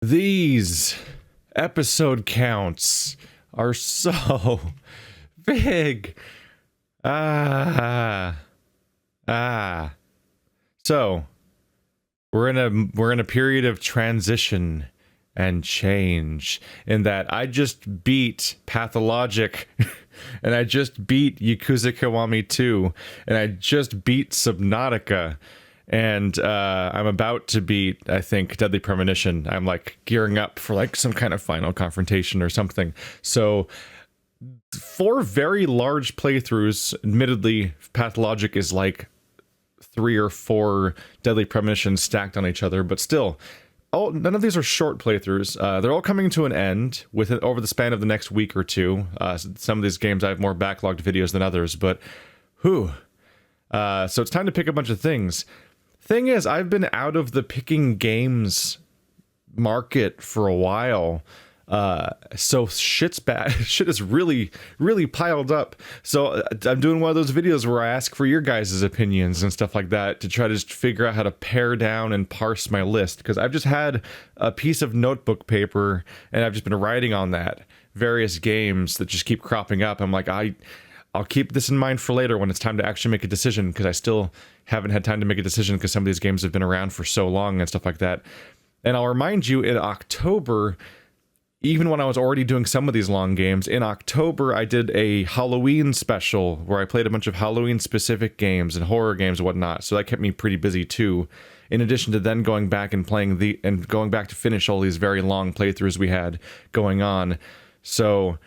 These episode counts are so big. So we're in a period of transition and change in that I just beat Pathologic and I just beat Yakuza Kiwami 2 and I just beat Subnautica. And I'm about to beat, I think, Deadly Premonition. I'm like gearing up for like some kind of final confrontation or something. So 4 very large playthroughs. Admittedly, Pathologic is like 3 or 4 Deadly Premonitions stacked on each other, but still, none of these are short playthroughs. They're all coming to an end over the span of the next week or two. Some of these games I have more backlogged videos than others, but so it's time to pick a bunch of things. Thing is, I've been out of the picking games market for a while, so shit's bad. Shit is really, really piled up. So I'm doing one of those videos where I ask for your guys' opinions and stuff like that to try to just figure out how to pare down and parse my list, because I've just had a piece of notebook paper and I've just been writing on that various games that just keep cropping up. I'm like, I'll keep this in mind for later when it's time to actually make a decision, because I still haven't had time to make a decision because some of these games have been around for so long and stuff like that. And I'll remind you, in October, even when I was already doing some of these long games, in October I did a Halloween special where I played a bunch of Halloween-specific games and horror games and whatnot, so that kept me pretty busy too, in addition to then going back and going back to finish all these very long playthroughs we had going on. So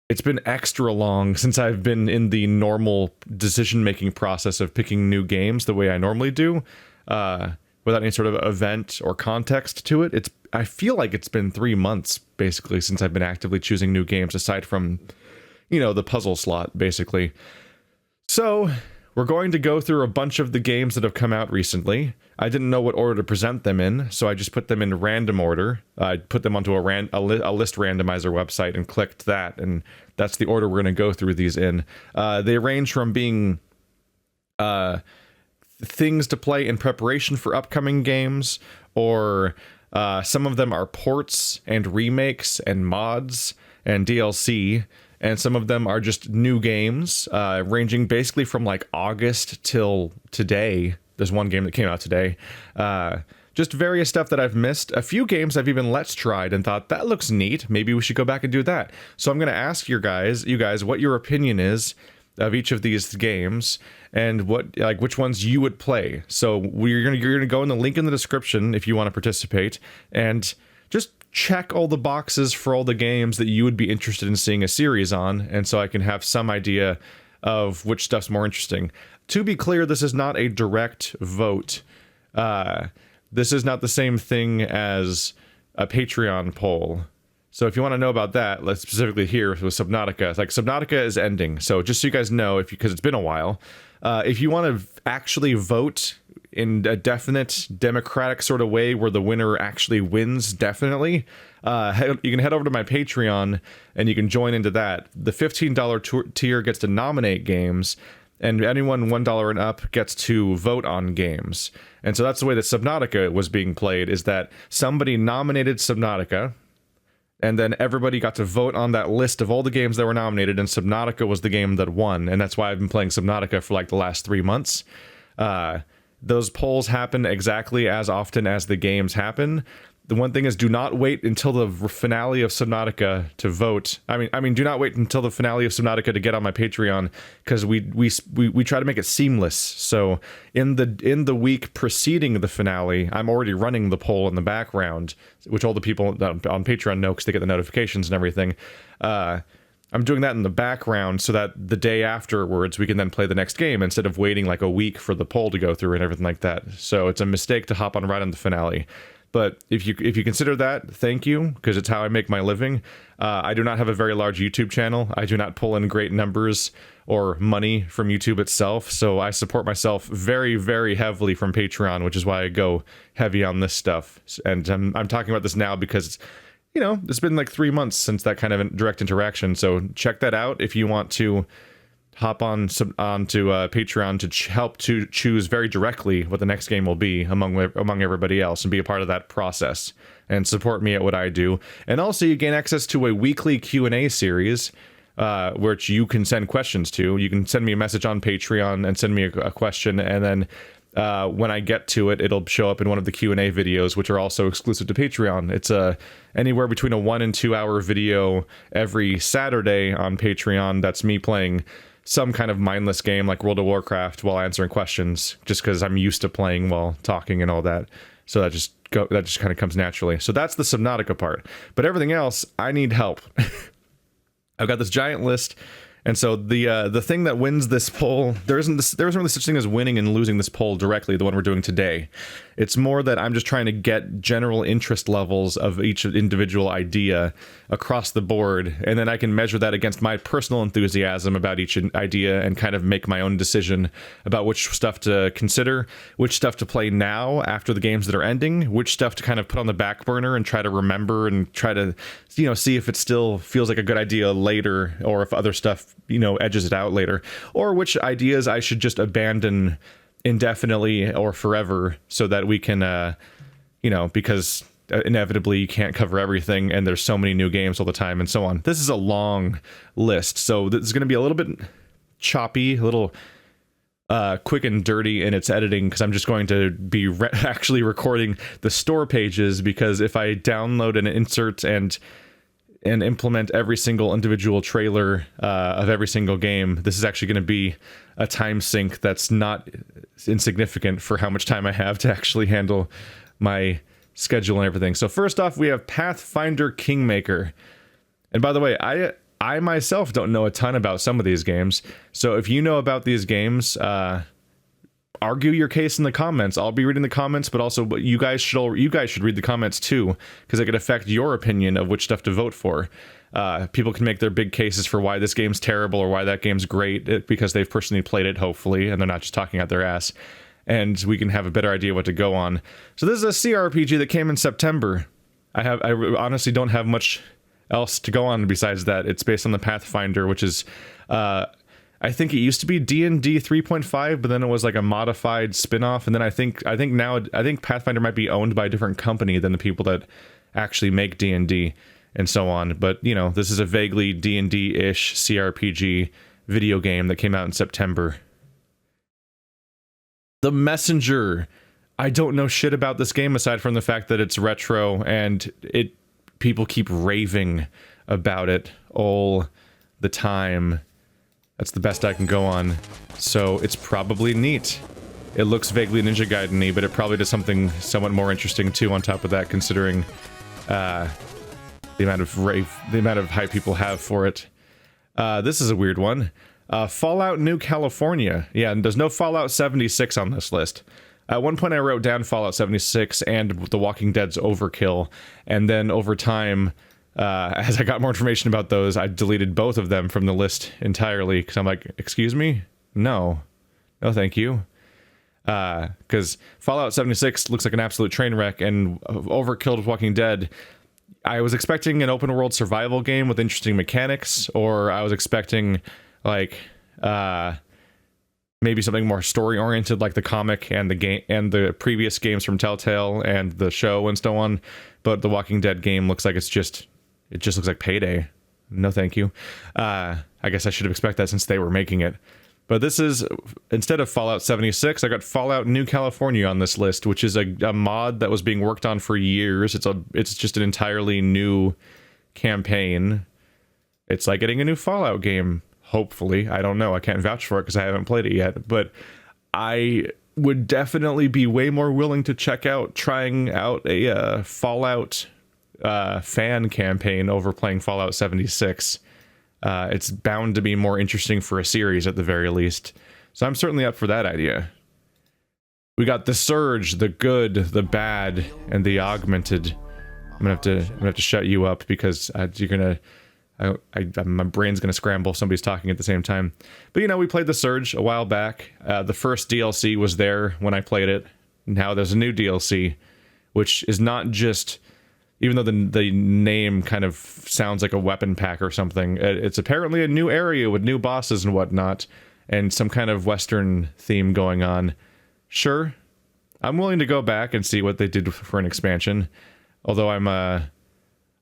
it's been extra long since I've been in the normal decision-making process of picking new games the way I normally do, without any sort of event or context to it. I feel like it's been 3 months, basically, since I've been actively choosing new games, aside from, the puzzle slot, basically. So we're going to go through a bunch of the games that have come out recently. I didn't know what order to present them in, so I just put them in random order. I put them onto a list randomizer website and clicked that, and that's the order we're going to go through these in. They range from being things to play in preparation for upcoming games, or some of them are ports and remakes and mods and DLC, and some of them are just new games, ranging basically from like August till today. There's one game that came out today. Just various stuff that I've missed. A few games I've even let's tried and thought, that looks neat, maybe we should go back and do that. So I'm going to ask you guys what your opinion is of each of these games and which ones you would play. So you're gonna go in the link in the description if you want to participate, and just check all the boxes for all the games that you would be interested in seeing a series on, and so I can have some idea of which stuff's more interesting. To be clear, this is not a direct vote. This is not the same thing as a Patreon poll. So if you want to know about that, let's specifically here with Subnautica. Like, Subnautica is ending, so just so you guys know, because it's been a while, if you want to actually vote in a definite democratic sort of way where the winner actually wins definitely, you can head over to my Patreon and you can join into that. The $15 tier gets to nominate games, and anyone $1 and up gets to vote on games. And so that's the way that Subnautica was being played, is that somebody nominated Subnautica, and then everybody got to vote on that list of all the games that were nominated, and Subnautica was the game that won, and that's why I've been playing Subnautica for like the last 3 months. Those polls happen exactly as often as the games happen. The one thing is, do not wait until the finale of Subnautica to vote. I mean, do not wait until the finale of Subnautica to get on my Patreon, because we try to make it seamless. So in the week preceding the finale, I'm already running the poll in the background, which all the people on Patreon know because they get the notifications and everything. I'm doing that in the background so that the day afterwards we can then play the next game instead of waiting like a week for the poll to go through and everything like that. So it's a mistake to hop on right on the finale. But if you consider that, thank you, because it's how I make my living. I do not have a very large YouTube channel. I do not pull in great numbers or money from YouTube itself, so I support myself very, very heavily from Patreon, which is why I go heavy on this stuff. And I'm talking about this now because, it's been like 3 months since that kind of direct interaction, so check that out if you want to hop onto Patreon to help to choose very directly what the next game will be among everybody else, and be a part of that process and support me at what I do. And also you gain access to a weekly Q&A series, which you can send questions to. You can send me a message on Patreon and send me a question, and then when I get to it, it'll show up in one of the Q&A videos, which are also exclusive to Patreon. It's anywhere between a 1 and 2 hour video every Saturday on Patreon. That's me playing some kind of mindless game like World of Warcraft while answering questions, just because I'm used to playing while talking and all that. So that just kind of comes naturally. So that's the Subnautica part. But everything else, I need help. I've got this giant list. And so the thing that wins this poll, there isn't really such thing as winning and losing this poll directly, the one we're doing today. It's more that I'm just trying to get general interest levels of each individual idea across the board, and then I can measure that against my personal enthusiasm about each idea and kind of make my own decision about which stuff to consider, which stuff to play now after the games that are ending, which stuff to kind of put on the back burner and try to remember and try to, see if it still feels like a good idea later, or if other stuff, edges it out later, or which ideas I should just abandon indefinitely or forever, so that we can, because inevitably you can't cover everything and there's so many new games all the time and so on. This is a long list, so this is going to be a little bit choppy, a little quick and dirty in its editing, because I'm just going to be actually recording the store pages, because if I download and insert and implement every single individual trailer of every single game, this is actually going to be a time sink that's not insignificant for how much time I have to actually handle my schedule and everything. So first off, we have Pathfinder Kingmaker. And by the way, I myself don't know a ton about some of these games. So if you know about these games, argue your case in the comments. I'll be reading the comments, but also you guys should read the comments too, because it could affect your opinion of which stuff to vote for. People can make their big cases for why this game's terrible or why that game's great, because they've personally played it, hopefully, and they're not just talking out their ass. And we can have a better idea what to go on. So this is a CRPG that came in September. I honestly don't have much else to go on besides that. It's based on the Pathfinder, which is I think it used to be D&D 3.5, but then it was like a modified spin-off, and then I think Pathfinder might be owned by a different company than the people that actually make D&D and so on. But, this is a vaguely D&D-ish CRPG video game that came out in September. The Messenger. I don't know shit about this game aside from the fact that it's retro and people keep raving about it all the time. That's the best I can go on. So it's probably neat. It looks vaguely Ninja Gaiden-y, but it probably does something somewhat more interesting too on top of that, considering the amount of hype people have for it. This is a weird one. Fallout New California. Yeah, and there's no Fallout 76 on this list. At one point I wrote down Fallout 76 and The Walking Dead's Overkill, and then over time, as I got more information about those, I deleted both of them from the list entirely, because I'm like, excuse me? No, thank you. Because Fallout 76 looks like an absolute train wreck, and Overkill with Walking Dead, I was expecting an open world survival game with interesting mechanics, or I was expecting like maybe something more story oriented, like the comic and the game and the previous games from Telltale and the show and so on. But the Walking Dead game looks like it just looks like Payday. No thank you. I guess I should have expected that since they were making it. But this is, instead of Fallout 76, I got Fallout New California on this list, which is a mod that was being worked on for years. It's just an entirely new campaign. It's like getting a new Fallout game, hopefully. I don't know. I can't vouch for it because I haven't played it yet. But I would definitely be way more willing to trying out a Fallout fan campaign over playing Fallout 76. It's bound to be more interesting for a series at the very least. So I'm certainly up for that idea. We got the Surge, the Good, the Bad, and the Augmented. I'm gonna have to shut you up because my brain's gonna scramble if somebody's talking at the same time. But we played the Surge a while back. The first DLC was there when I played it. Now there's a new DLC, which is not just even though the name kind of sounds like a weapon pack or something. It's apparently a new area with new bosses and whatnot, and some kind of Western theme going on. Sure, I'm willing to go back and see what they did for an expansion, although I'm a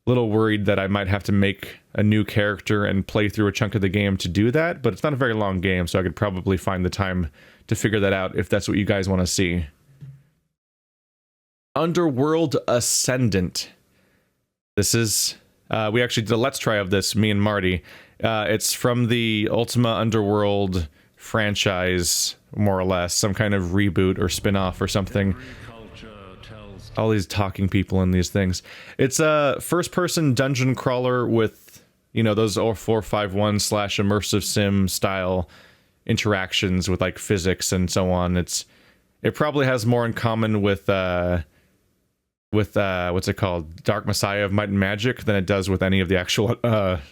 little worried that I might have to make a new character and play through a chunk of the game to do that, but it's not a very long game, so I could probably find the time to figure that out if that's what you guys want to see. Underworld Ascendant. This is, we actually did a Let's Try of this, me and Marty. It's from the Ultima Underworld franchise, more or less. Some kind of reboot or spin-off or something. All these talking people in these things. It's a first-person dungeon crawler with, you know, those 451 / immersive sim style interactions with, like, physics and so on. It probably has more in common with what's it called, Dark Messiah of Might and Magic than it does with any of the actual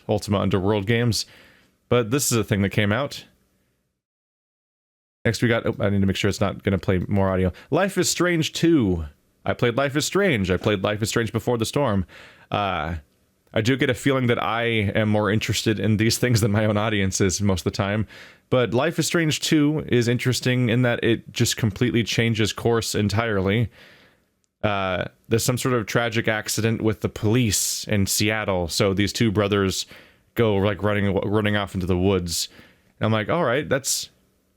Ultima Underworld games. But this is a thing that came out. Next we got, oh, I need to make sure it's not going to play more audio. Life is Strange 2. I played Life is Strange. I played Life is Strange Before the Storm. I do get a feeling that I am more interested in these things than my own audience is most of the time. But Life is Strange 2 is interesting in that it just completely changes course entirely. There's some sort of tragic accident with the police in Seattle, so these two brothers go like running off into the woods. And I'm like, all right, that's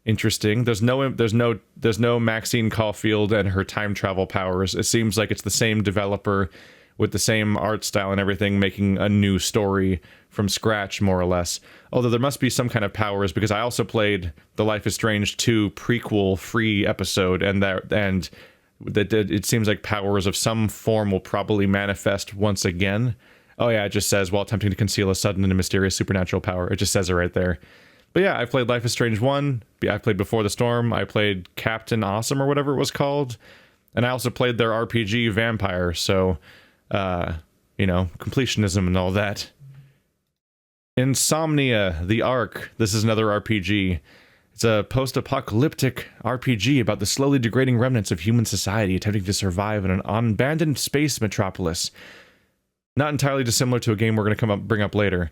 interesting. There's no Maxine Caulfield and her time travel powers. It seems like it's the same developer with the same art style and everything, making a new story from scratch, more or less. Although there must be some kind of powers, because I also played the Life is Strange 2 prequel free episode, and it seems like powers of some form will probably manifest once again. Oh yeah, it just says, while attempting to conceal a sudden and mysterious supernatural power. It just says it right there. But yeah, I played Life is Strange 1, I played Before the Storm, I played Captain Awesome or whatever it was called, and I also played their RPG Vampire, so, you know, completionism and all that. Insomnia The Arc. This is another RPG. It's a post-apocalyptic RPG about the slowly degrading remnants of human society attempting to survive in an abandoned space metropolis. Not entirely dissimilar to a game we're going to bring up later.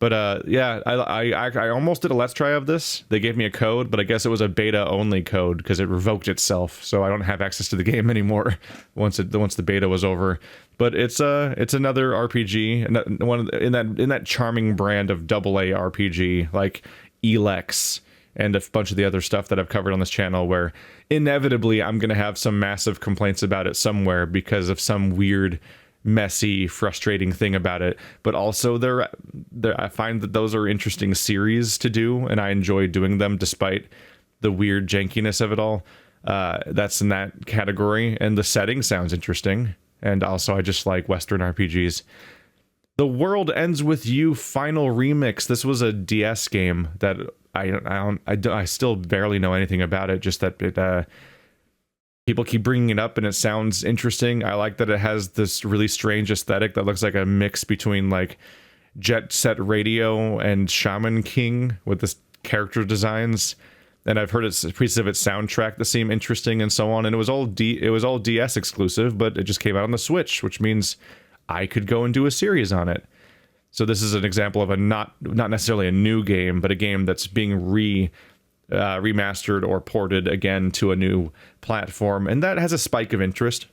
But yeah, I almost did a Let's Try of this. They gave me a code, but I guess it was a beta-only code because it revoked itself, so I don't have access to the game anymore once the beta was over. But it's another RPG, in that charming brand of AA RPG, like Elex and a bunch of the other stuff that I've covered on this channel, where inevitably I'm going to have some massive complaints about it somewhere because of some weird, messy, frustrating thing about it. But also I find that those are interesting series to do, and I enjoy doing them despite the weird jankiness of it all. That's in that category, and the setting sounds interesting, and also I just like Western RPGs. The World Ends With You Final Remix. This was a DS game that I still barely know anything about it, just that it people keep bringing it up and it sounds interesting. I like that it has this really strange aesthetic that looks like a mix between like Jet Set Radio and Shaman King with this character designs. And I've heard it's pieces of its soundtrack that seem interesting and so on. And it was all DS exclusive, but it just came out on the Switch, which means I could go and do a series on it. So this is an example of a not necessarily a new game, but a game that's being remastered or ported again to a new platform, and that has a spike of interest.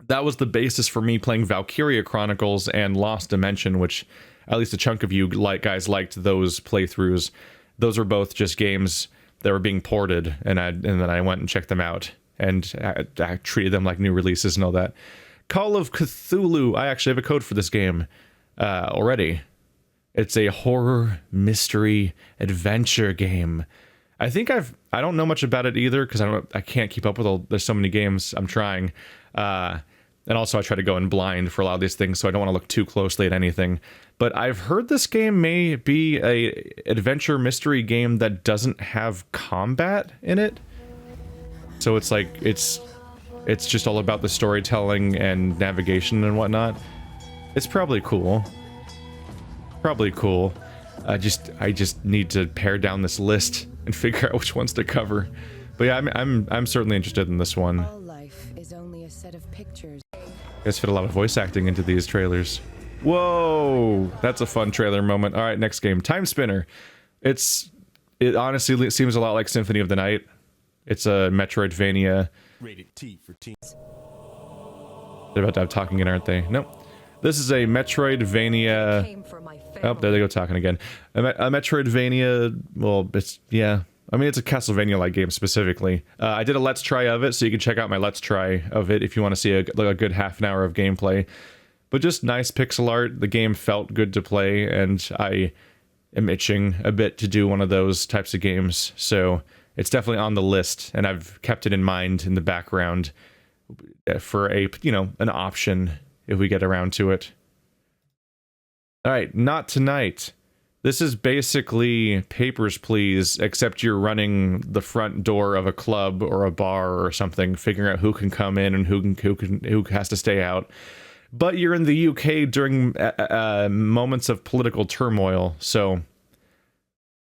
That was the basis for me playing Valkyria Chronicles and Lost Dimension, which at least a chunk of you guys liked those playthroughs. Those were both just games that were being ported, and then I went and checked them out, and I treated them like new releases and all that. Call of Cthulhu. I actually have a code for this game already. It's a horror mystery adventure game. I think I don't know much about it either, because I can't keep up with there's so many games I'm trying. And also I try to go in blind for a lot of these things, so I don't want to look too closely at anything. But I've heard this game may be a adventure mystery game that doesn't have combat in it. So it's like, it's just all about the storytelling and navigation and whatnot. It's probably cool. Probably cool. I just need to pare down this list and figure out which ones to cover. But yeah, I'm certainly interested in this one. All life is only a set of pictures. guys fit a lot of voice acting into these trailers. Whoa, that's a fun trailer moment. All right, next game, Timespinner. It honestly seems a lot like Symphony of the Night. It's a Metroidvania. Rated T for teens. They're about to have talking in, aren't they? Nope. This is a Metroidvania. Oh, there they go talking again. A Metroidvania. Well, yeah. I mean, it's a Castlevania-like game specifically. I did a Let's Try of it, so you can check out my Let's Try of it if you want to see a good half an hour of gameplay. But just nice pixel art. The game felt good to play, and I am itching a bit to do one of those types of games. So it's definitely on the list, and I've kept it in mind in the background for an option if we get around to it. All right, Not Tonight. This is basically Papers, Please, except you're running the front door of a club or a bar or something, figuring out who can come in and who has to stay out. But you're in the UK during moments of political turmoil, so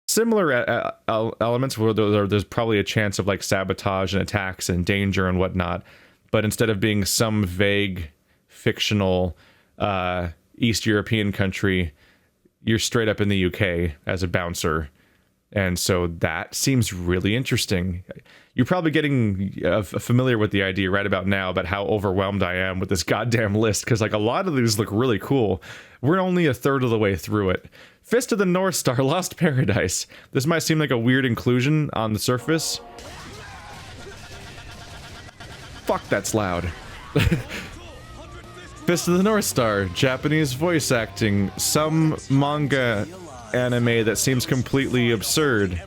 similar elements where there's probably a chance of like sabotage and attacks and danger and whatnot. But instead of being some vague, fictional East European country, you're straight up in the UK as a bouncer. And so that seems really interesting. You're probably getting familiar with the idea right about now about how overwhelmed I am with this goddamn list, because like a lot of these look really cool. We're only a third of the way through it. Fist of the North Star, Lost Paradise. This might seem like a weird inclusion on the surface. Fuck, that's loud. Fist of the North Star, Japanese voice acting, some manga anime that seems completely absurd.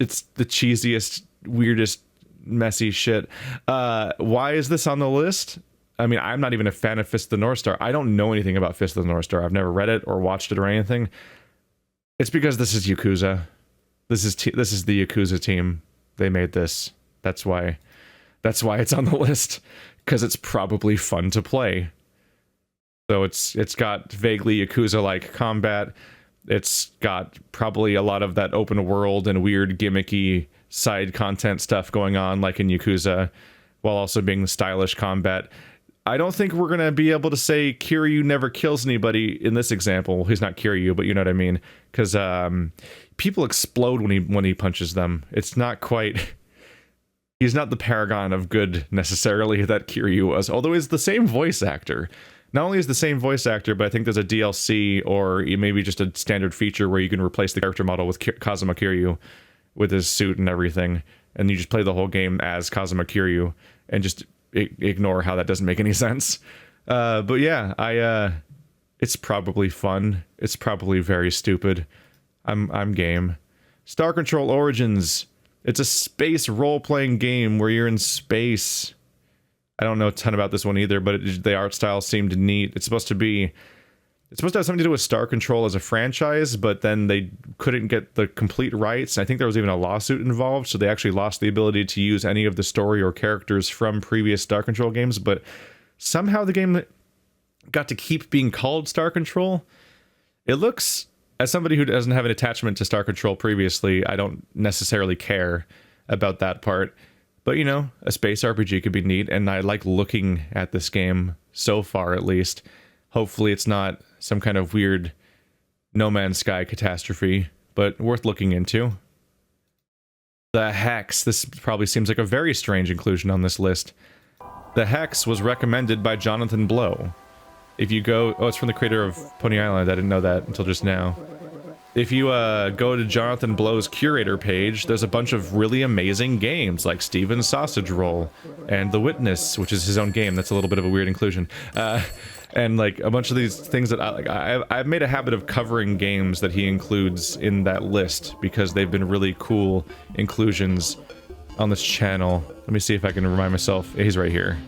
It's the cheesiest, weirdest, messy shit. Why is this on the list? I mean, I'm not even a fan of Fist of the North Star. I don't know anything about Fist of the North Star. I've never read it or watched it or anything. It's because this is Yakuza. This is the Yakuza team. They made this. That's why it's on the list. Because it's probably fun to play. So it's got vaguely Yakuza-like combat. It's got probably a lot of that open world and weird gimmicky side content stuff going on like in Yakuza, while also being stylish combat. I don't think we're going to be able to say Kiryu never kills anybody in this example. He's not Kiryu, but you know what I mean. Because people explode when he punches them. It's not quite... He's not the paragon of good, necessarily, that Kiryu was, although he's the same voice actor. Not only is the same voice actor, but I think there's a DLC, or maybe just a standard feature where you can replace the character model with Kazuma Kiryu, with his suit and everything, and you just play the whole game as Kazuma Kiryu, and just ignore how that doesn't make any sense. But yeah, it's probably fun. It's probably very stupid. I'm game. Star Control Origins. It's a space role-playing game where you're in space. I don't know a ton about this one either, but the art style seemed neat. It's supposed to have something to do with Star Control as a franchise, but then they couldn't get the complete rights. I think there was even a lawsuit involved, so they actually lost the ability to use any of the story or characters from previous Star Control games, but somehow the game got to keep being called Star Control. It looks... As somebody who doesn't have an attachment to Star Control previously, I don't necessarily care about that part. But, you know, a space RPG could be neat, and I like looking at this game, so far at least. Hopefully it's not some kind of weird No Man's Sky catastrophe, but worth looking into. The Hex. This probably seems like a very strange inclusion on this list. The Hex was recommended by Jonathan Blow. If you go... Oh, it's from the creator of Pony Island. I didn't know that until just now. If you go to Jonathan Blow's curator page, there's a bunch of really amazing games, like Steven's Sausage Roll, and The Witness, which is his own game. That's a little bit of a weird inclusion. And like a bunch of these things that I've made a habit of covering games that he includes in that list, because they've been really cool inclusions on this channel. Let me see if I can remind myself. He's right here.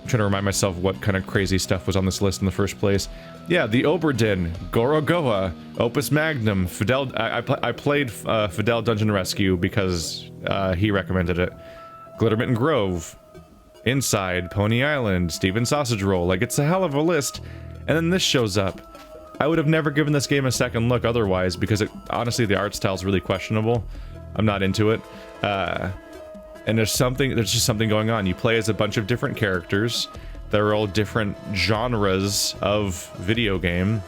I'm trying to remind myself what kind of crazy stuff was on this list in the first place. Yeah, the Oberdin, Gorogoa, Opus Magnum, Fidel... I played Fidel Dungeon Rescue because he recommended it. Glittermitten Grove, Inside, Pony Island, Steven's Sausage Roll. Like, it's a hell of a list. And then this shows up. I would have never given this game a second look otherwise, because honestly, the art style's really questionable. I'm not into it. and there's just something going on. You play as a bunch of different characters. They're all different genres of video game.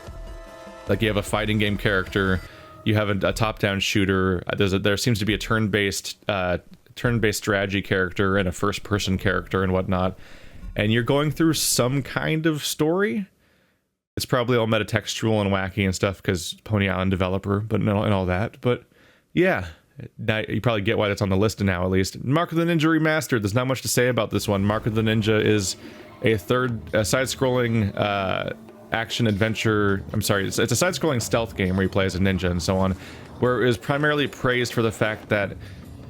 Like you have a fighting game character, you have a top-down shooter. There seems to be a turn-based strategy character and a first-person character and whatnot. And you're going through some kind of story. It's probably all metatextual and wacky and stuff because Pony Island developer, but and all that. But yeah, now you probably get why that's on the list now, at least. Mark of the Ninja Remastered. There's not much to say about this one. Mark of the Ninja is a side-scrolling action-adventure... I'm sorry, it's a side-scrolling stealth game where you play as a ninja and so on, where it is primarily praised for the fact that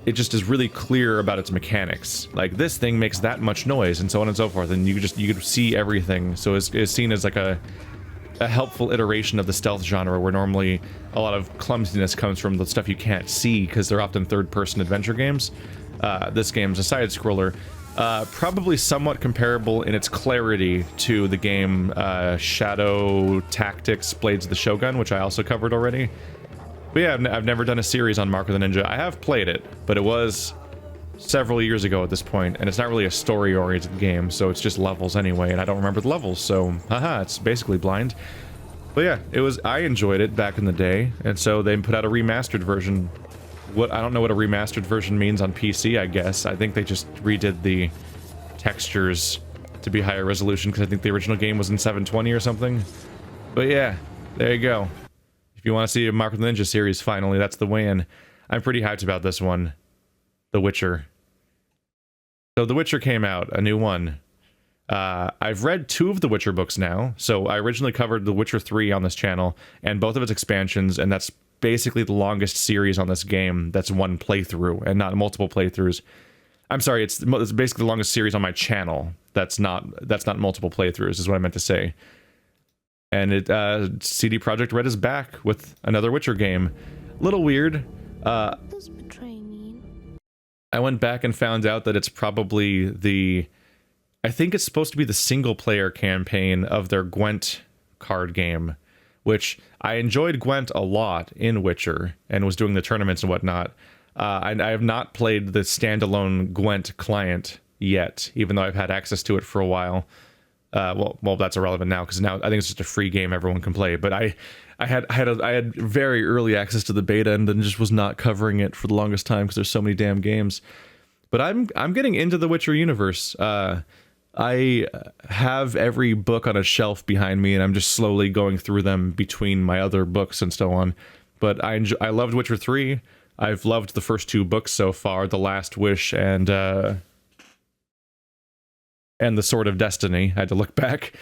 it just is really clear about its mechanics. Like, this thing makes that much noise, and so on and so forth, and you could see everything. So it's seen as like a helpful iteration of the stealth genre, where normally a lot of clumsiness comes from the stuff you can't see, because they're often third-person adventure games. This game's a side-scroller. Probably somewhat comparable in its clarity to the game Shadow Tactics Blades of the Shogun, which I also covered already. But yeah, I've never done a series on Mark of the Ninja. I have played it, but it was several years ago at this point, and it's not really a story-oriented game, so it's just levels anyway, and I don't remember the levels, so haha, it's basically blind. But yeah, I enjoyed it back in the day, and so they put out a remastered version. I don't know what a remastered version means on PC, I guess. I think they just redid the textures to be higher resolution, because I think the original game was in 720 or something. But yeah, there you go. If you want to see a Mark of the Ninja series, finally, that's the way in. I'm pretty hyped about this one. The Witcher. So The Witcher came out, a new one. I've read 2 of the Witcher books now. So I originally covered The Witcher 3 on this channel, and both of its expansions, and that's basically the longest series on this game. That's one playthrough, and not multiple playthroughs. I'm sorry, it's basically the longest series on my channel. That's not multiple playthroughs, is what I meant to say. And CD Projekt Red is back with another Witcher game. Little weird. Does betray mean? I went back and found out that it's probably I think it's supposed to be the single-player campaign of their Gwent card game, which I enjoyed Gwent a lot in Witcher, and was doing the tournaments and whatnot. I have not played the standalone Gwent client yet, even though I've had access to it for a while. Well, that's irrelevant now, because now I think it's just a free game everyone can play. But I had very early access to the beta, and then just was not covering it for the longest time because there's so many damn games. But I'm getting into the Witcher universe. I have every book on a shelf behind me, and I'm just slowly going through them between my other books and so on. But I loved Witcher 3. I've loved the first 2 books so far, The Last Wish and The Sword of Destiny. I had to look back.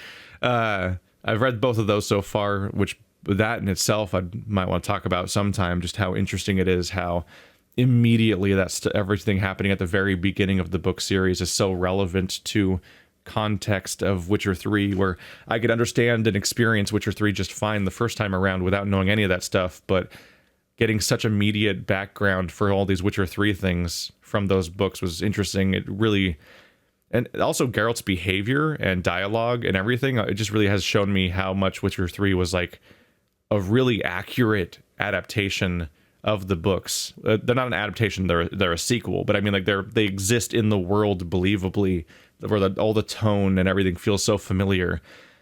I've read both of those so far, which that in itself I might want to talk about sometime, just how interesting it is, how immediately everything happening at the very beginning of the book series is so relevant to context of Witcher 3, where I could understand and experience Witcher 3 just fine the first time around without knowing any of that stuff, but getting such immediate background for all these Witcher 3 things from those books was interesting. It really... And also Geralt's behavior and dialogue and everything, it just really has shown me how much Witcher 3 was like a really accurate adaptation of the books. They're not an adaptation, they're a sequel, but I mean, like, they exist in the world believably, where all the tone and everything feels so familiar.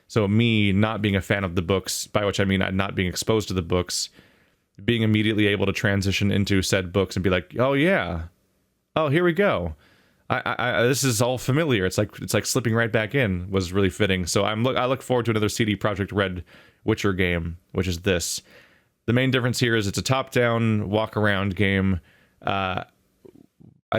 So me not being a fan of the books, by which I mean not being exposed to the books, being immediately able to transition into said books and be like, oh yeah, oh, here we go. This is all familiar. It's like slipping right back in, was really fitting. So I look forward to another CD Projekt Red Witcher game, which is this. The main difference here is it's a top-down walk-around game. I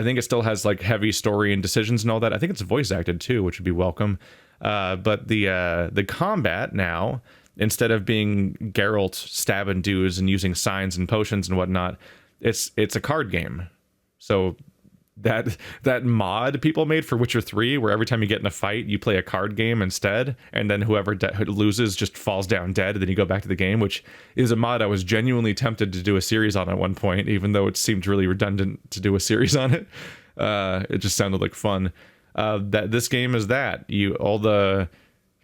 think it still has like heavy story and decisions and all that. I think it's voice acted too, which would be welcome. But the combat now, instead of being Geralt stabbing dudes and using signs and potions and whatnot, it's a card game. So that mod people made for Witcher 3, where every time you get in a fight, you play a card game instead, and then whoever loses just falls down dead, and then you go back to the game, which is a mod I was genuinely tempted to do a series on at one point, even though it seemed really redundant to do a series on it. It just sounded like fun. That this game is that. All the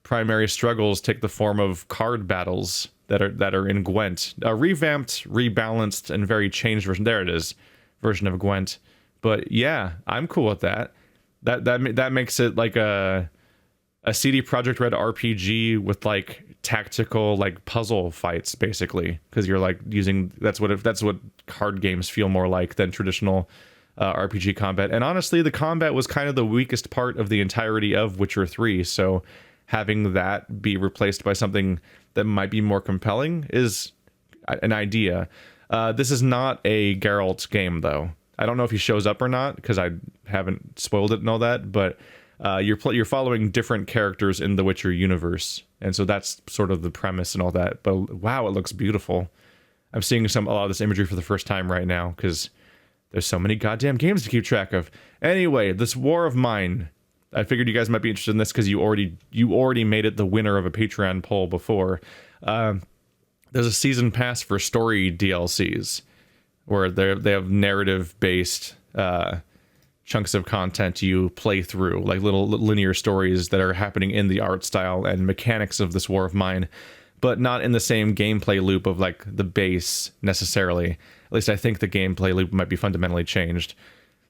primary struggles take the form of card battles that are in Gwent. A revamped, rebalanced, and very changed version. There it is. Version of Gwent. But yeah, I'm cool with that. That makes it like a CD Projekt Red RPG with like tactical like puzzle fights, basically, because you're like using that's what card games feel more like than traditional RPG combat. And honestly, the combat was kind of the weakest part of the entirety of Witcher 3, so having that be replaced by something that might be more compelling is an idea. This is not a Geralt game, though. I don't know if he shows up or not, because I haven't spoiled it and all that, but you're following different characters in the Witcher universe, and so that's sort of the premise and all that. But wow, it looks beautiful. I'm seeing a lot of this imagery for the first time right now, because there's so many goddamn games to keep track of. Anyway, this War of Mine. I figured you guys might be interested in this because you already made it the winner of a Patreon poll before. There's a season pass for story DLCs where they have narrative-based chunks of content you play through, like little linear stories that are happening in the art style and mechanics of this War of Mine, but not in the same gameplay loop of like the base necessarily. At least I think the gameplay loop might be fundamentally changed.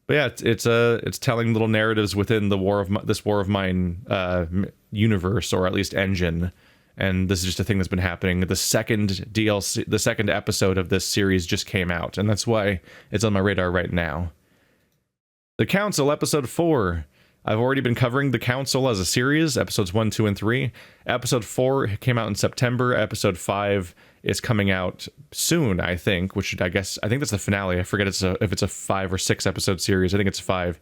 But yeah, it's telling little narratives within the this War of Mine universe, or at least engine. And this is just a thing that's been happening. The second DLC, the second episode of this series just came out, and that's why it's on my radar right now. The Council, episode 4. I've already been covering The Council as a series, episodes 1, 2, and 3. Episode 4 came out in September. Episode 5 is coming out soon, I think, which I think that's the finale. I forget if it's a 5 or 6 episode series. I think it's 5.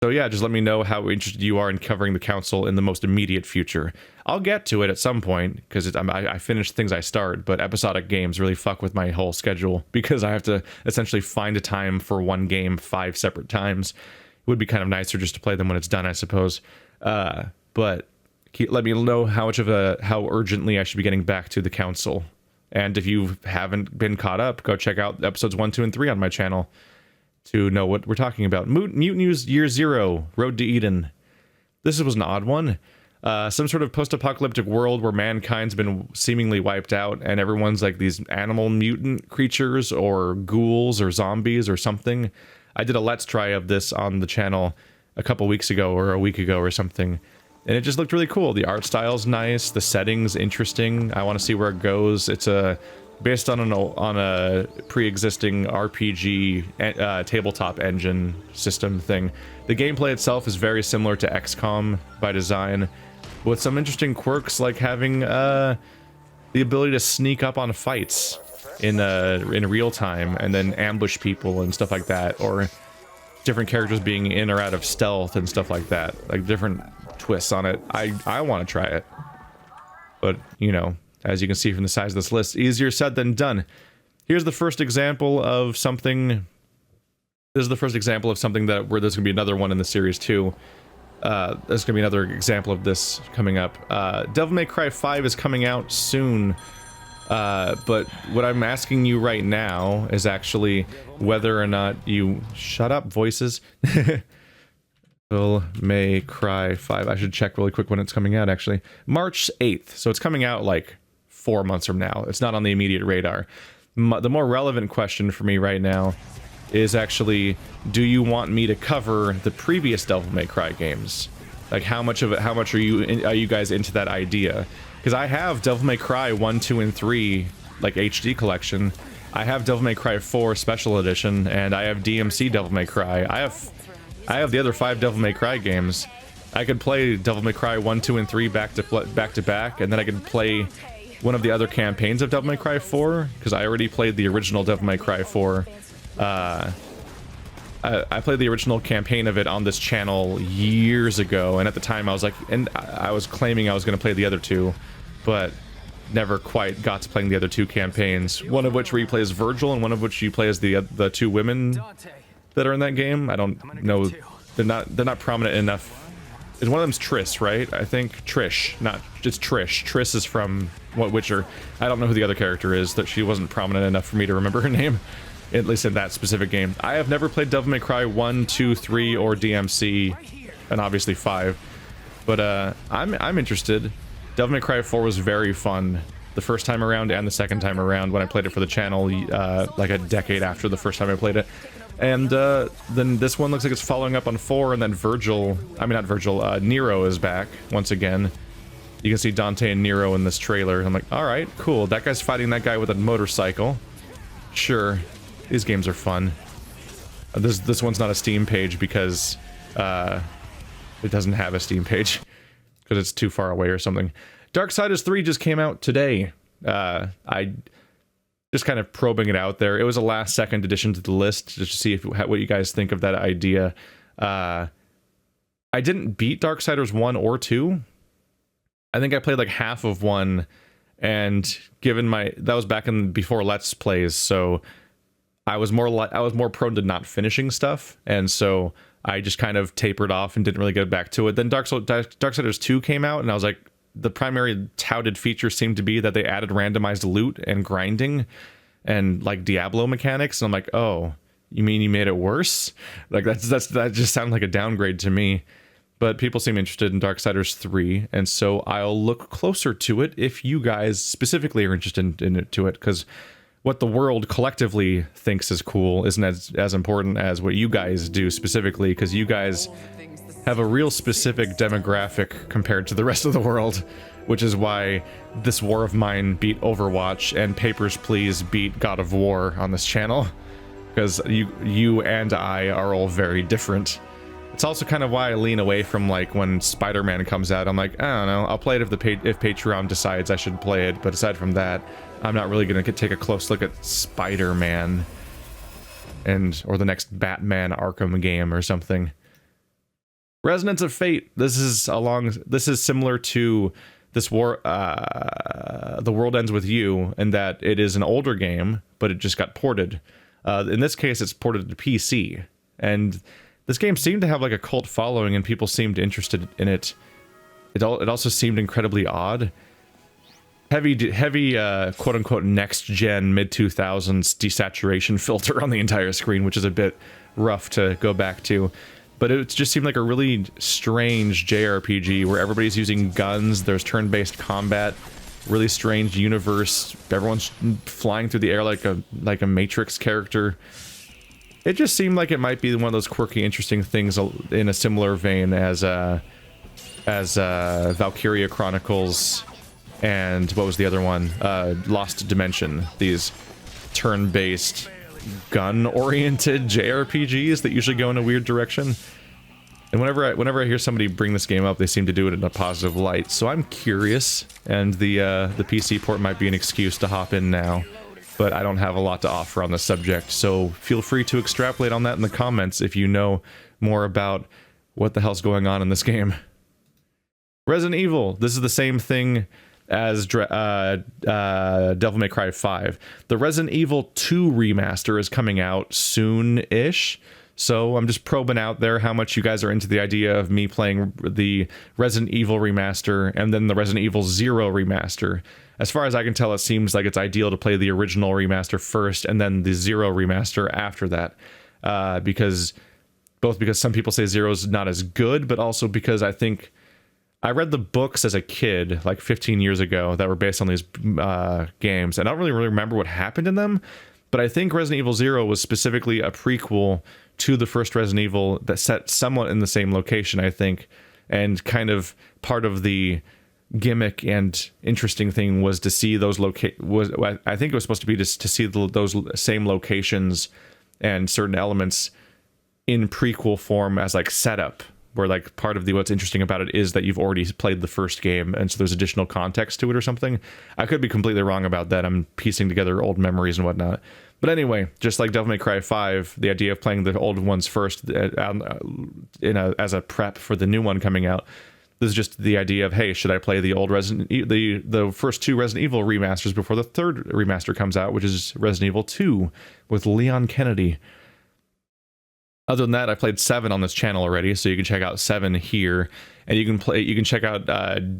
So yeah, just let me know how interested you are in covering The Council in the most immediate future. I'll get to it at some point, because I finish things I start, but episodic games really fuck with my whole schedule, because I have to essentially find a time for one game 5 separate times. It would be kind of nicer just to play them when it's done, I suppose. But let me know how urgently I should be getting back to The Council. And if you haven't been caught up, go check out episodes 1, 2, and 3 on my channel to know what we're talking about. Mutant News Year Zero, Road to Eden. This was an odd one. Some sort of post-apocalyptic world where mankind's been seemingly wiped out, and everyone's like these animal mutant creatures or ghouls or zombies or something. I did a Let's Try of this on the channel a couple weeks ago or a week ago or something, and it just looked really cool. The art style's nice, the setting's interesting. I want to see where it goes. It's based on a pre-existing RPG tabletop engine system thing. The gameplay itself is very similar to XCOM by design, with some interesting quirks like having the ability to sneak up on fights in real time and then ambush people and stuff like that, or different characters being in or out of stealth and stuff like that, like different twists on it. I want to try it, but you know, as you can see from the size of this list, easier said than done. Here's the first example of something. This is the first example of something where there's gonna be another one in the series too. There's gonna be another example of this coming up. Devil May Cry 5 is coming out soon. But what I'm asking you right now is actually whether or not you... Shut up, voices. Devil May Cry 5. I should check really quick when it's coming out, actually. March 8th. So it's coming out like 4 months from now. It's not on the immediate radar. The more relevant question for me right now is actually, do you want me to cover the previous Devil May Cry games? Like, how much are you guys into that idea? Because I have Devil May Cry 1, 2, and 3, like, HD collection. I have Devil May Cry 4 Special Edition, and I have DMC Devil May Cry. I have the other 5 Devil May Cry games. I could play Devil May Cry 1, 2, and 3 back to back, and then I could play one of the other campaigns of Devil May Cry 4, because I already played the original Devil May Cry 4. I played the original campaign of it on this channel years ago, and at the time I was like, and I was claiming I was going to play the other 2, but never quite got to playing the other 2 campaigns. One of which where you play as Virgil, and one of which you play as the 2 women that are in that game. I don't know. They're not prominent enough. One of them's Triss, right? I think Trish, not just Trish. Triss is from what Witcher. I don't know who the other character is. That she wasn't prominent enough for me to remember her name. At least in that specific game. I have never played Devil May Cry 1, 2, 3, or DMC, and obviously 5. But I'm interested. Devil May Cry 4 was very fun the first time around and the second time around when I played it for the channel, like a decade after the first time I played it. And then this one looks like it's following up on 4, and then Nero is back once again. You can see Dante and Nero in this trailer. I'm like, alright, cool. That guy's fighting that guy with a motorcycle. Sure. These games are fun. This one's not a Steam page because it doesn't have a Steam page. Because it's too far away or something. Darksiders 3 just came out today. I just kind of probing it out there. It was a last-second addition to the list just to see what you guys think of that idea. I didn't beat Darksiders 1 or 2. I think I played like half of 1, and given that was back before Let's Plays, so I was more prone to not finishing stuff, and so I just kind of tapered off and didn't really get back to it. Then Darksiders 2 came out, and I was like, the primary touted feature seemed to be that they added randomized loot and grinding and like Diablo mechanics, and I'm like, oh, you mean you made it worse? Like that just sounded like a downgrade to me. But people seem interested in Darksiders 3, and so I'll look closer to it if you guys specifically are interested in it, because what the world collectively thinks is cool isn't as important as what you guys do specifically, because you guys have a real specific demographic compared to the rest of the world, which is why this war of mine beat Overwatch and Papers, Please beat God of War on this channel, because you and I are all very different. It's also kind of why I lean away from, like, when Spider-Man comes out. I'm like, I don't know, I'll play it if Patreon decides I should play it, but aside from that, I'm not really gonna take a close look at Spider-Man or the next Batman Arkham game or something. Resonance of Fate. This is similar to The World Ends With You, in that it is an older game, but it just got ported. In this case, it's ported to PC, and this game seemed to have like a cult following, and people seemed interested in it. It also seemed incredibly odd. Heavy quote-unquote next-gen mid-2000s desaturation filter on the entire screen, which is a bit rough to go back to. But it just seemed like a really strange JRPG where everybody's using guns, there's turn-based combat, really strange universe, everyone's flying through the air like a Matrix character. It just seemed like it might be one of those quirky, interesting things in a similar vein as Valkyria Chronicles and what was the other one? Lost Dimension. These turn-based, gun-oriented JRPGs that usually go in a weird direction. And whenever I hear somebody bring this game up, they seem to do it in a positive light. So I'm curious, and the PC port might be an excuse to hop in now. But I don't have a lot to offer on the subject, so feel free to extrapolate on that in the comments if you know more about what the hell's going on in this game. Resident Evil. This is the same thing as Devil May Cry 5. The Resident Evil 2 remaster is coming out soon-ish, so I'm just probing out there how much you guys are into the idea of me playing the Resident Evil remaster and then the Resident Evil 0 remaster. As far as I can tell, it seems like it's ideal to play the original remaster first and then the 0 remaster after that. Because some people say 0 is not as good, but also because I think I read the books as a kid, like 15 years ago, that were based on these games, and I don't really remember what happened in them, but I think Resident Evil 0 was specifically a prequel to the first Resident Evil that set somewhat in the same location, I think, and kind of part of the gimmick and interesting thing was to see those I think it was supposed to be just to see those same locations and certain elements in prequel form as like setup, where like part of what's interesting about it is that you've already played the first game, and so there's additional context to it or something. I could be completely wrong about that. I'm piecing together old memories and whatnot. But anyway, just like Devil May Cry 5, the idea of playing the old ones first as a prep for the new one coming out. This is just the idea of, hey, should I play the old the first 2 Resident Evil remasters before the 3rd remaster comes out, which is Resident Evil 2 with Leon Kennedy. Other than that, I played 7 on this channel already, so you can check out 7 here, and you can check out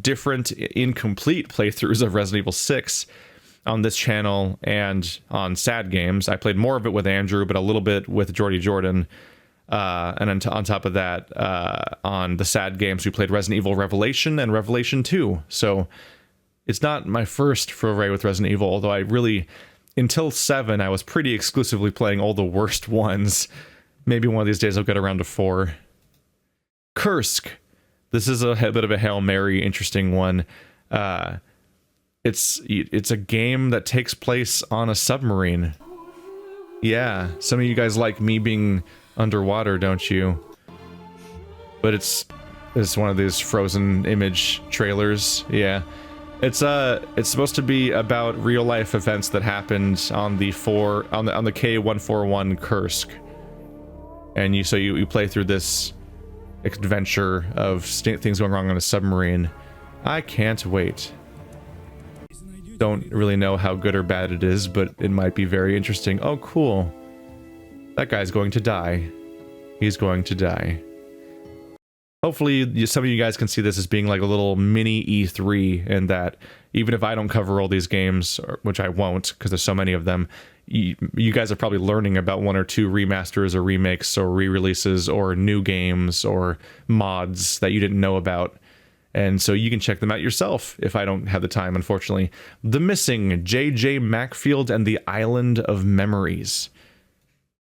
different incomplete playthroughs of Resident Evil 6 on this channel and on Sad Games. I played more of it with Andrew, but a little bit with Jordy Jordan. And then on top of that, on the Sad Games, we played Resident Evil Revelation and Revelation 2. So it's not my first foray with Resident Evil, although I really until 7, I was pretty exclusively playing all the worst ones. Maybe one of these days I'll get around to 4. KURSK. This is a bit of a Hail Mary, interesting one. It's a game that takes place on a submarine. Yeah, some of you guys like me being underwater, don't you? But it's one of these frozen image trailers. Yeah. It's supposed to be about real life events that happened on the K141 KURSK. And you play through this adventure of things going wrong on a submarine. I can't wait. Don't really know how good or bad it is, but it might be very interesting. Oh, cool. That guy's going to die. He's going to die. Hopefully, some of you guys can see this as being like a little mini E3, and that even if I don't cover all these games, which I won't, because there's so many of them, you guys are probably learning about 1 or 2 remasters or remakes or re-releases or new games or mods that you didn't know about. And so you can check them out yourself if I don't have the time, unfortunately. The Missing, J.J. Macfield and the Island of Memories.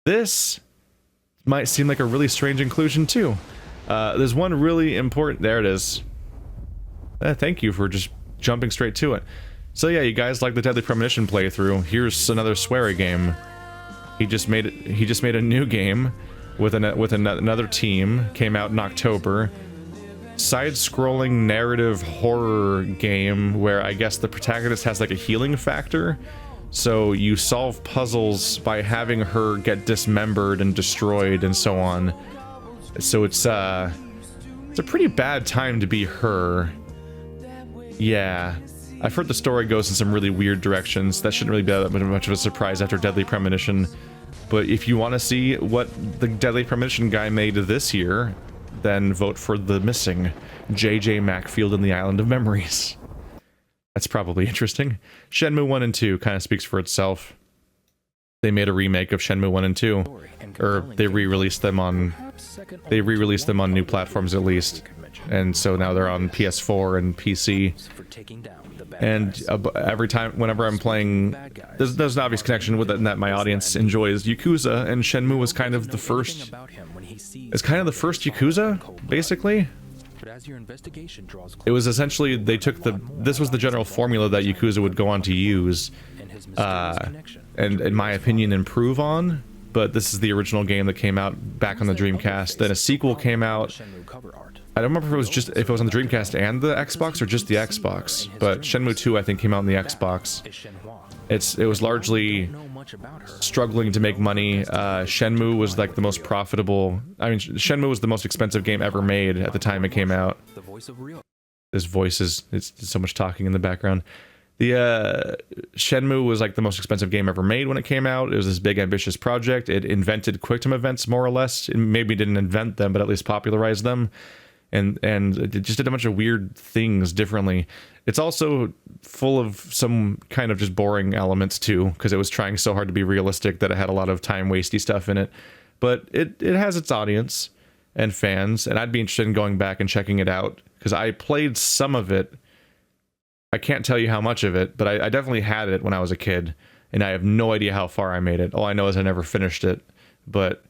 This might seem like a really strange inclusion, too. There's one really important... There it is. Thank you for just jumping straight to it. So yeah, you guys like the Deadly Premonition playthrough. Here's another sweary game. He just made a new game with another team. Came out in October. Side-scrolling narrative horror game where I guess the protagonist has like a healing factor. So you solve puzzles by having her get dismembered and destroyed and so on. So it's a pretty bad time to be her. Yeah. I've heard the story goes in some really weird directions. That shouldn't really be that much of a surprise after Deadly Premonition. But if you want to see what the Deadly Premonition guy made this year, then vote for The Missing, J.J. Macfield and the Island of Memories. That's probably interesting. Shenmue 1 and 2 kind of speaks for itself. They made a remake of Shenmue 1 and 2. Or they re-released them on new platforms at least. And so now they're on PS4 and PC. And every time, whenever I'm playing, there's an obvious connection with it in that my audience enjoys Yakuza, and Shenmue was kind of the first. It's kind of the first Yakuza, basically. It was essentially, this was the general formula that Yakuza would go on to use, and in my opinion improve on, but this is the original game that came out back on the Dreamcast. Then a sequel came out. I don't remember if it was on the Dreamcast and the Xbox or just the Xbox, but Shenmue 2 I think came out on the Xbox. It was largely struggling to make money. Shenmue was like the most profitable. I mean, Shenmue was the most expensive game ever made at the time it came out. There's voices. It's so much talking in the background. The Shenmue was like the most expensive game ever made when it came out. It was this big ambitious project. It invented QuickTime events more or less. It maybe didn't invent them, but at least popularized them. And it just did a bunch of weird things differently. It's also full of some kind of just boring elements too, because it was trying so hard to be realistic that it had a lot of time-wasty stuff in it. But it has its audience and fans, and I'd be interested in going back and checking it out, because I played some of it. I can't tell you how much of it, but I definitely had it when I was a kid, and I have no idea how far I made it. All I know is I never finished it, but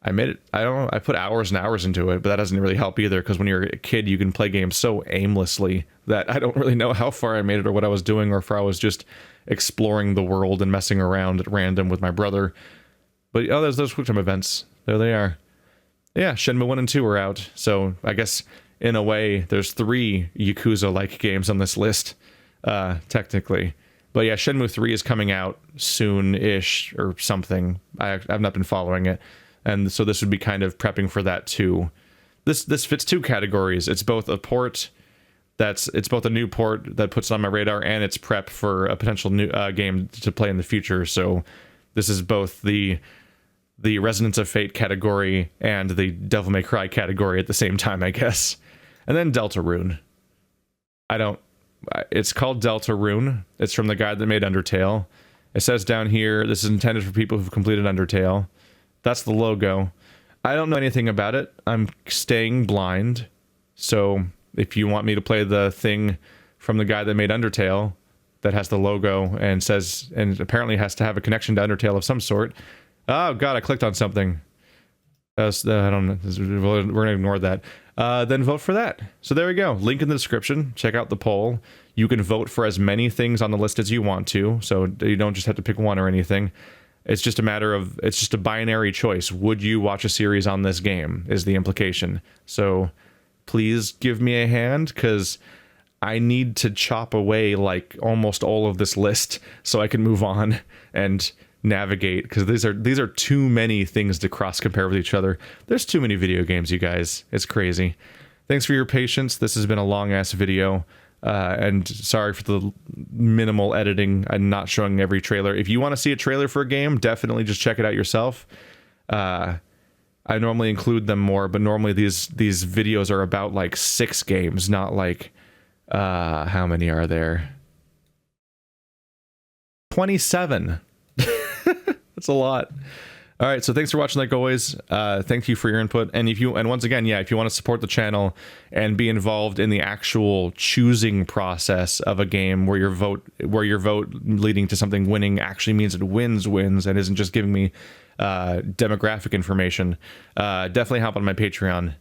I made it. I don't know. I put hours and hours into it, but that doesn't really help either, because when you're a kid, you can play games so aimlessly that I don't really know how far I made it or what I was doing, or if I was just exploring the world and messing around at random with my brother. But oh, there's those QuickTime events. There they are. Yeah, Shenmue 1 and 2 are out, so I guess in a way there's 3 Yakuza-like games on this list, technically. But yeah, Shenmue 3 is coming out soon-ish or something. I've not been following it. And so this would be kind of prepping for that too. This fits 2 categories. It's both a port it's both a new port that puts it on my radar, and it's prep for a potential new game to play in the future. So this is both the Resonance of Fate category and the Devil May Cry category at the same time, I guess. And then Deltarune. It's called Deltarune. It's from the guy that made Undertale. It says down here, this is intended for people who've completed Undertale. That's the logo. I don't know anything about it. I'm staying blind. So if you want me to play the thing from the guy that made Undertale, that has the logo and says, and apparently has to have a connection to Undertale of some sort. Oh god, I clicked on something. I don't know. We're gonna ignore that. Then vote for that. So there we go. Link in the description. Check out the poll. You can vote for as many things on the list as you want to, so you don't just have to pick one or anything. It's just a matter of, it's just a binary choice. Would you watch a series on this game, is the implication. So please give me a hand, because I need to chop away like almost all of this list so I can move on and navigate, because these are too many things to cross compare with each other. There's too many video games, you guys. It's crazy. Thanks for your patience. This has been a long ass video. And sorry for the minimal editing and not showing every trailer. If you want to see a trailer for a game, definitely just check it out yourself. I normally include them more, but normally these videos are about like 6 games, not like how many are there? 27. That's a lot. All right, so thanks for watching like always. Thank you for your input. And once again, yeah, if you want to support the channel and be involved in the actual choosing process of a game where your vote leading to something winning actually means it wins and isn't just giving me demographic information, definitely hop on my Patreon.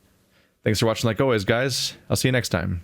Thanks for watching like always, guys. I'll see you next time.